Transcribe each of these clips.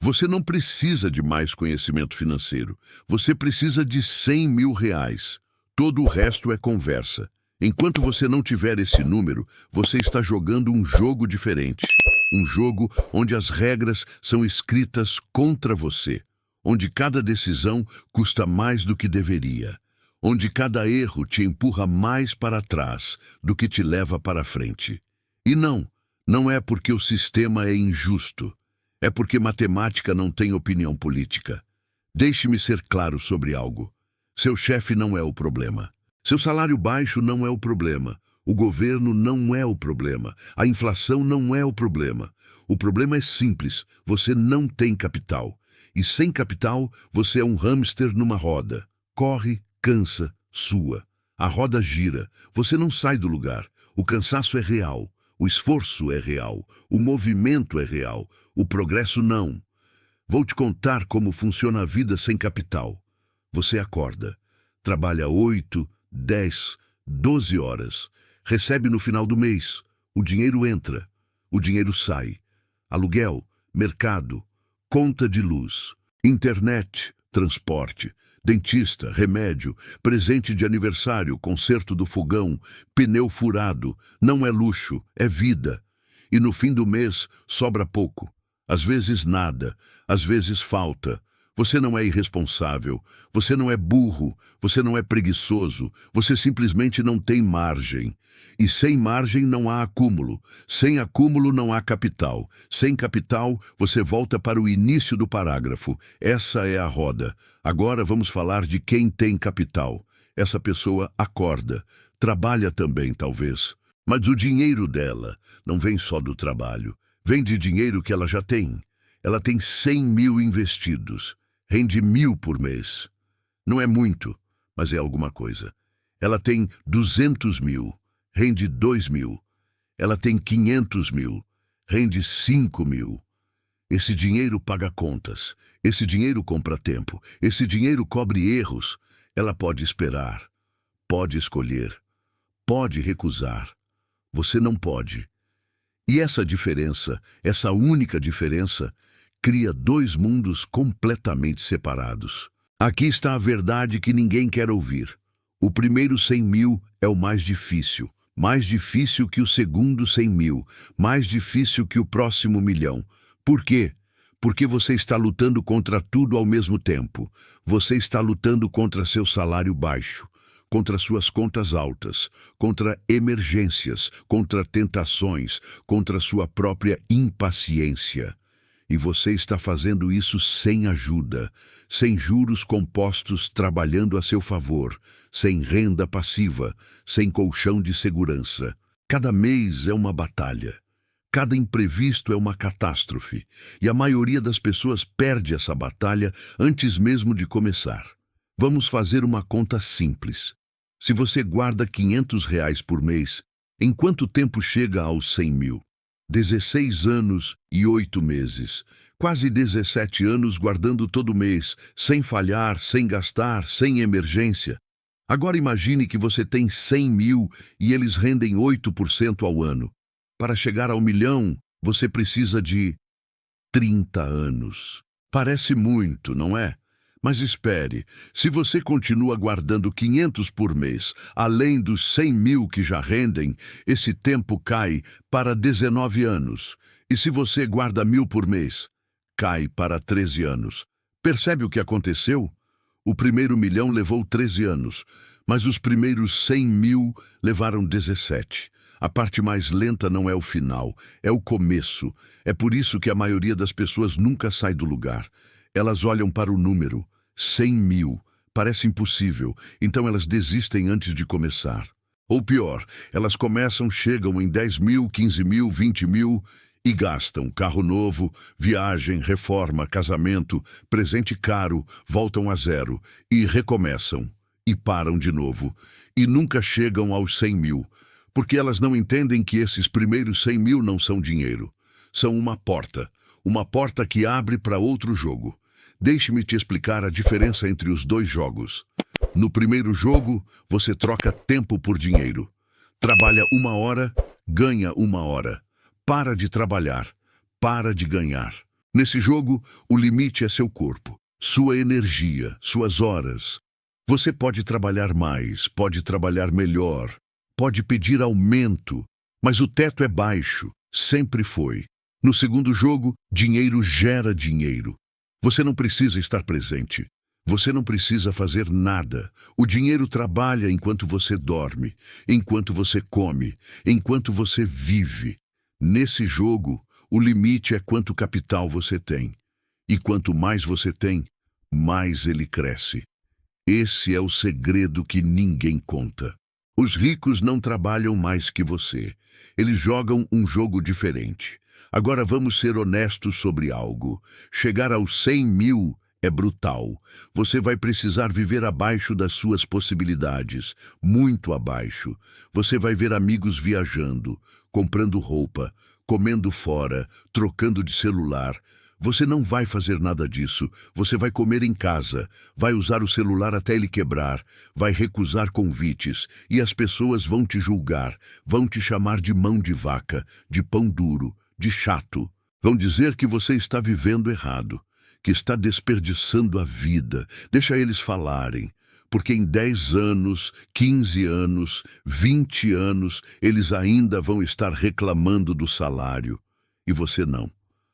Você não precisa de mais conhecimento financeiro. Você precisa de R$ 100.000. Todo o resto é conversa. Enquanto você não tiver esse número, você está jogando um jogo diferente. Um jogo onde as regras são escritas contra você. Onde cada decisão custa mais do que deveria. Onde cada erro te empurra mais para trás do que te leva para frente. E não é porque o sistema é injusto. É porque matemática não tem opinião política. Deixe-me ser claro sobre algo. Seu chefe não é o problema. Seu salário baixo não é o problema. O governo não é o problema. A inflação não é o problema. O problema é simples. Você não tem capital. E sem capital, você é um hamster numa roda. Corre, cansa, sua. A roda gira. Você não sai do lugar. O cansaço é real. O esforço é real. O movimento é real. O progresso não. Vou te contar como funciona a vida sem capital. Você acorda. Trabalha 8, 10, 12 horas. Recebe no final do mês. O dinheiro entra. O dinheiro sai. Aluguel, mercado, conta de luz, internet, transporte, dentista, remédio, presente de aniversário, conserto do fogão, pneu furado. Não é luxo, é vida. E no fim do mês sobra pouco. Às vezes nada, às vezes falta. Você não é irresponsável, você não é burro, você não é preguiçoso, você simplesmente não tem margem. E sem margem não há acúmulo, sem acúmulo não há capital. Sem capital, você volta para o início do parágrafo. Essa é a roda. Agora vamos falar de quem tem capital. Essa pessoa acorda, trabalha também talvez, mas o dinheiro dela não vem só do trabalho, vem de dinheiro que ela já tem. Ela tem 100.000 investidos. Rende 1.000 por mês. Não é muito, mas é alguma coisa. Ela tem 200.000, rende 2.000. Ela tem 500.000, rende 5.000. Esse dinheiro paga contas. Esse dinheiro compra tempo. Esse dinheiro cobre erros. Ela pode esperar, pode escolher, pode recusar. Você não pode. E essa diferença, essa única diferença, cria dois mundos completamente separados. Aqui está a verdade que ninguém quer ouvir. O primeiro 100.000 é o mais difícil que o segundo 100.000, mais difícil que o próximo 1.000.000. Por quê? Porque você está lutando contra tudo ao mesmo tempo. Você está lutando contra seu salário baixo, contra suas contas altas, contra emergências, contra tentações, contra sua própria impaciência. E você está fazendo isso sem ajuda, sem juros compostos trabalhando a seu favor, sem renda passiva, sem colchão de segurança. Cada mês é uma batalha. Cada imprevisto é uma catástrofe. E a maioria das pessoas perde essa batalha antes mesmo de começar. Vamos fazer uma conta simples. Se você guarda R$ 500 por mês, em quanto tempo chega aos 100.000? 16 anos e 8 meses, quase 17 anos guardando todo mês, sem falhar, sem gastar, sem emergência. Agora imagine que você tem 100.000 e eles rendem 8% ao ano. Para chegar ao 1.000.000, você precisa de 30 anos. Parece muito, não é? Mas espere, se você continua guardando 500 por mês, além dos 100.000 que já rendem, esse tempo cai para 19 anos. E se você guarda 1.000 por mês, cai para 13 anos. Percebe o que aconteceu? O primeiro 1.000.000 levou 13 anos, mas os primeiros 100.000 levaram 17. A parte mais lenta não é o final, é o começo. É por isso que a maioria das pessoas nunca sai do lugar. Elas olham para o número. 100.000. Parece impossível, então elas desistem antes de começar. Ou pior, elas começam, chegam em 10.000, 15.000, 20.000 e gastam carro novo, viagem, reforma, casamento, presente caro, voltam a zero e recomeçam e param de novo e nunca chegam aos 100.000, porque elas não entendem que esses primeiros 100.000 não são dinheiro, são uma porta que abre para outro jogo. Deixe-me te explicar a diferença entre os dois jogos. No primeiro jogo, você troca tempo por dinheiro. Trabalha 1 hora, ganha 1 hora. Para de trabalhar, para de ganhar. Nesse jogo, o limite é seu corpo, sua energia, suas horas. Você pode trabalhar mais, pode trabalhar melhor, pode pedir aumento, mas o teto é baixo, sempre foi. No segundo jogo, dinheiro gera dinheiro. Você não precisa estar presente. Você não precisa fazer nada. O dinheiro trabalha enquanto você dorme, enquanto você come, enquanto você vive. Nesse jogo, o limite é quanto capital você tem. E quanto mais você tem, mais ele cresce. Esse é o segredo que ninguém conta. Os ricos não trabalham mais que você. Eles jogam um jogo diferente. Agora vamos ser honestos sobre algo. Chegar aos 100 mil é brutal. Você vai precisar viver abaixo das suas possibilidades, muito abaixo. Você vai ver amigos viajando, comprando roupa, comendo fora, trocando de celular. Você não vai fazer nada disso. Você vai comer em casa, vai usar o celular até ele quebrar, vai recusar convites e as pessoas vão te julgar, vão te chamar de mão de vaca, de pão duro, de chato. Vão dizer que você está vivendo errado, que está desperdiçando a vida. Deixa eles falarem, porque em 10 anos, 15 anos, 20 anos, eles ainda vão estar reclamando do salário. E você não.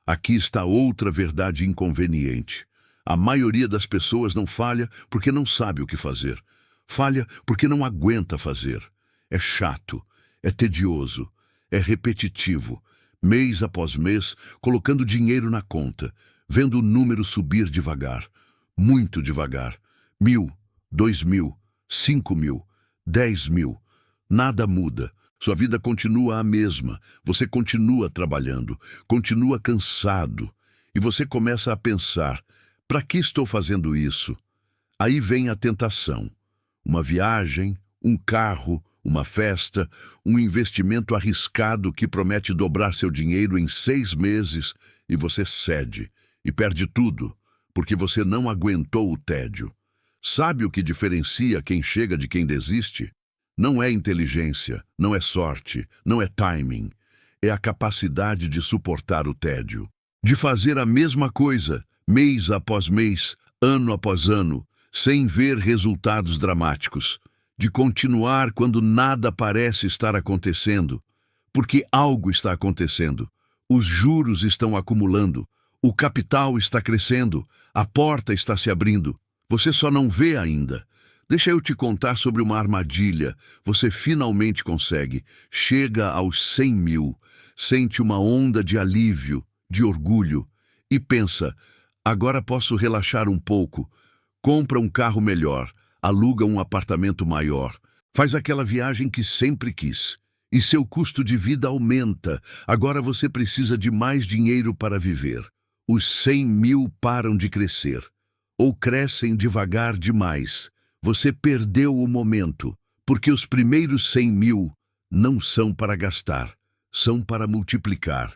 Aqui está outra verdade inconveniente. A maioria das pessoas não falha porque não sabe o que fazer. Falha porque não aguenta fazer. É chato, é tedioso, é repetitivo. Mês após mês, colocando dinheiro na conta, vendo o número subir devagar, muito devagar. 1.000, 2.000, 5.000, 10.000. Nada muda. Sua vida continua a mesma. Você continua trabalhando, continua cansado. E você começa a pensar, para que estou fazendo isso? Aí vem a tentação. Uma viagem, um carro, uma festa, um investimento arriscado que promete dobrar seu dinheiro em 6 meses e você cede e perde tudo, porque você não aguentou o tédio. Sabe o que diferencia quem chega de quem desiste? Não é inteligência, não é sorte, não é timing. É a capacidade de suportar o tédio. De fazer a mesma coisa, mês após mês, ano após ano, sem ver resultados dramáticos. De continuar quando nada parece estar acontecendo. Porque algo está acontecendo. Os juros estão acumulando. O capital está crescendo. A porta está se abrindo. Você só não vê ainda. Deixa eu te contar sobre uma armadilha. Você finalmente consegue. Chega aos 100 mil. Sente uma onda de alívio, de orgulho. E pensa, agora posso relaxar um pouco. Compra um carro melhor. Aluga um apartamento maior. Faz aquela viagem que sempre quis. E seu custo de vida aumenta. Agora você precisa de mais dinheiro para viver. Os 100 mil param de crescer. Ou crescem devagar demais. Você perdeu o momento, porque os primeiros 100 mil não são para gastar, são para multiplicar.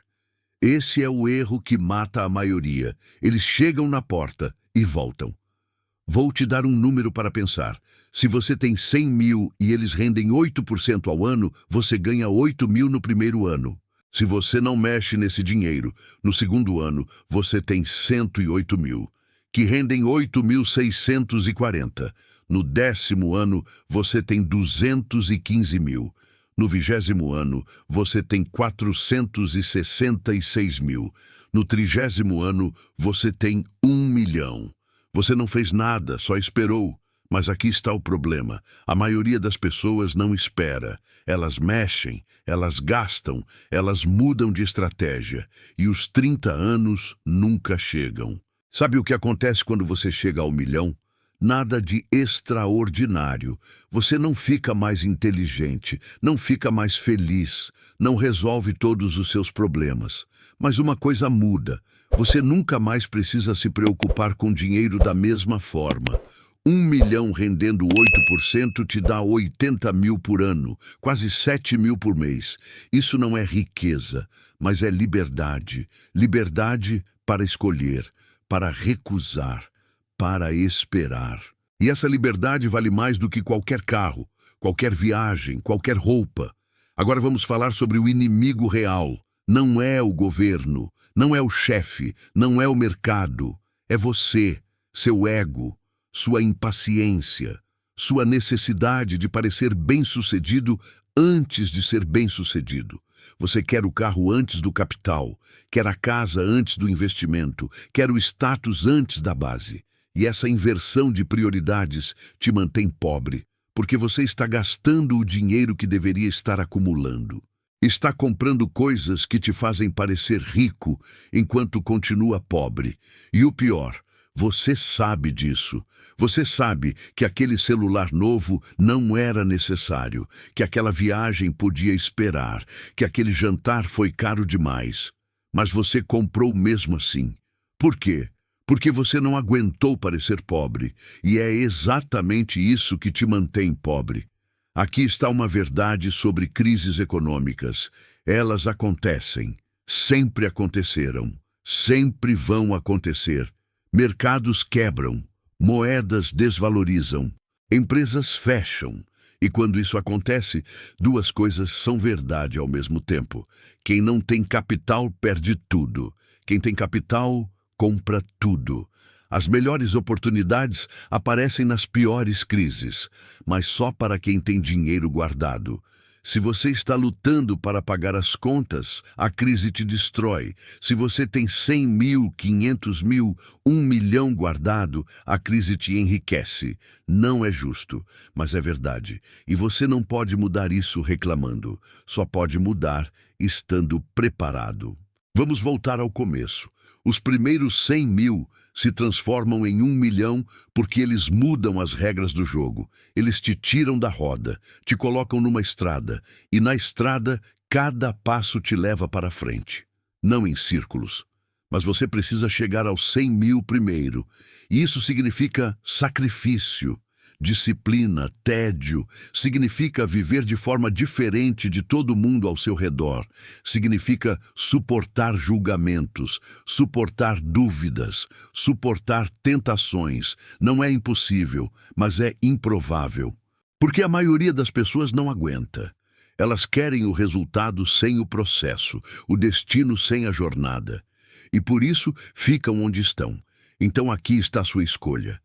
Esse é o erro que mata a maioria. Eles chegam na porta e voltam. Vou te dar um número para pensar. Se você tem 100 mil e eles rendem 8% ao ano, você ganha 8 mil no primeiro ano. Se você não mexe nesse dinheiro, no segundo ano, você tem 108 mil, que rendem 8.640. No 10º ano, você tem 215 mil. No 20º ano, você tem 466 mil. No 30º ano, você tem 1 milhão. Você não fez nada, só esperou. Mas aqui está o problema. A maioria das pessoas não espera. Elas mexem, elas gastam, elas mudam de estratégia. E os 30 anos nunca chegam. Sabe o que acontece quando você chega ao milhão? Nada de extraordinário. Você não fica mais inteligente, não fica mais feliz, não resolve todos os seus problemas. Mas uma coisa muda. Você nunca mais precisa se preocupar com dinheiro da mesma forma. 1 milhão rendendo 8% te dá 80 mil por ano, quase 7 mil por mês. Isso não é riqueza, mas é liberdade. Liberdade para escolher, para recusar, para esperar. E essa liberdade vale mais do que qualquer carro, qualquer viagem, qualquer roupa. Agora vamos falar sobre o inimigo real. Não é o governo, Não é o chefe, não é o mercado. É você, seu ego, sua impaciência, sua necessidade de parecer bem-sucedido antes de ser bem-sucedido. Você quer o carro antes do capital, quer a casa antes do investimento, quer o status antes da base. E essa inversão de prioridades te mantém pobre, porque você está gastando o dinheiro que deveria estar acumulando. Está comprando coisas que te fazem parecer rico enquanto continua pobre. E o pior, você sabe disso. Você sabe que aquele celular novo não era necessário, que aquela viagem podia esperar, que aquele jantar foi caro demais. Mas você comprou mesmo assim. Por quê? Porque você não aguentou parecer pobre. E é exatamente isso que te mantém pobre. Aqui está uma verdade sobre crises econômicas. Elas acontecem, sempre aconteceram, sempre vão acontecer. Mercados quebram, moedas desvalorizam, empresas fecham. E quando isso acontece, duas coisas são verdade ao mesmo tempo. Quem não tem capital perde tudo. Quem tem capital compra tudo. As melhores oportunidades aparecem nas piores crises, mas só para quem tem dinheiro guardado. Se você está lutando para pagar as contas, a crise te destrói. Se você tem 100 mil, 500 mil, 1 milhão guardado, a crise te enriquece. Não é justo, mas é verdade. E você não pode mudar isso reclamando. Só pode mudar estando preparado. Vamos voltar ao começo. Os primeiros 100 mil se transformam em 1 milhão porque eles mudam as regras do jogo. Eles te tiram da roda, te colocam numa estrada, e na estrada cada passo te leva para frente. Não em círculos. Mas você precisa chegar aos 100 mil primeiro. E isso significa sacrifício, disciplina, tédio. Significa viver de forma diferente de todo mundo ao seu redor. Significa suportar julgamentos, suportar dúvidas, suportar tentações. Não é impossível, mas é improvável. Porque a maioria das pessoas não aguenta. Elas querem o resultado sem o processo, o destino sem a jornada. E por isso ficam onde estão. Então aqui está a sua escolha.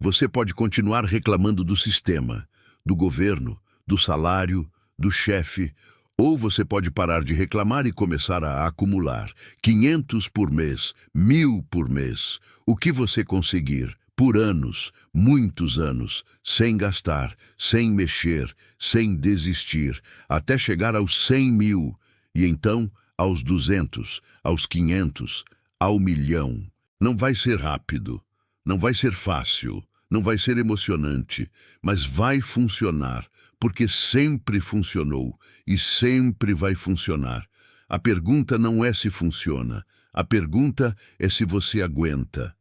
Você pode continuar reclamando do sistema, do governo, do salário, do chefe, ou você pode parar de reclamar e começar a acumular 500 por mês, 1.000 por mês, o que você conseguir, por anos, muitos anos, sem gastar, sem mexer, sem desistir, até chegar aos 100 mil, e então aos 200, aos 500, ao milhão. Não vai ser rápido, não vai ser fácil. Não vai ser emocionante, mas vai funcionar, porque sempre funcionou e sempre vai funcionar. A pergunta não é se funciona, a pergunta é se você aguenta.